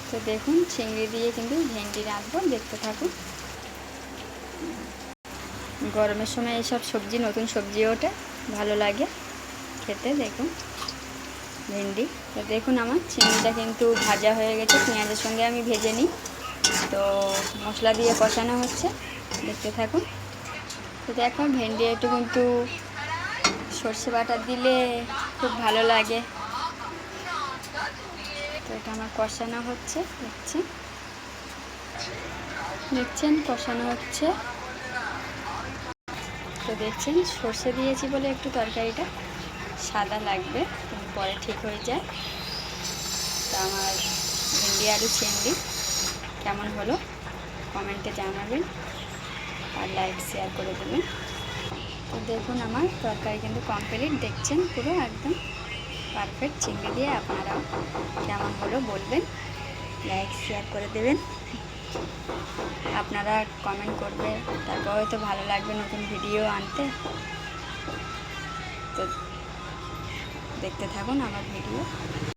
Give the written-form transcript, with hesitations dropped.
তো দেখুন চিংড়ি দিয়ে কিন্তু ভেন্ডি রাঁধবো, দেখতে থাকুন। গরমের সময় এইসব সবজি, নতুন সবজি ওঠে, ভালো লাগে খেতে। দেখুন ভেন্ডি। তো দেখুন আমার চিংড়িটা কিন্তু ভাজা হয়ে গেছে, পেঁয়াজের সঙ্গে আমি ভেজে নিই। তো মশলা দিয়ে কষানো হচ্ছে, দেখতে থাকুন। তো দেখো ভেন্ডি একটু কিন্তু সর্ষে বাটা দিলে খুব ভালো লাগে। তো এটা আমার কষানো হচ্ছে, দেখছেন কষানো হচ্ছে। তো দেখছেন সর্ষে দিয়েছি বলে একটু তরকারিটা সাদা লাগবে, কিন্তু পরে ঠিক হয়ে যায়। তো আমার ভেন্ডি আলু চিংড়ি কেমন হলো কমেন্টে জানাবেন, আর লাইক শেয়ার করে দেবেন। তো দেখুন আমার তরকারি কিন্তু কমপ্লিট, দেখছেন পুরো একদম পারফেক্ট চিংড়ি দিয়ে। আপনারাও কেমন হলো বলবেন, লাইক শেয়ার করে দেবেন, আপনারা কমেন্ট করবে, তারপর হয়তো ভালো লাগবে নতুন ভিডিও আনতে। তো দেখতে থাকুন আমার ভিডিও।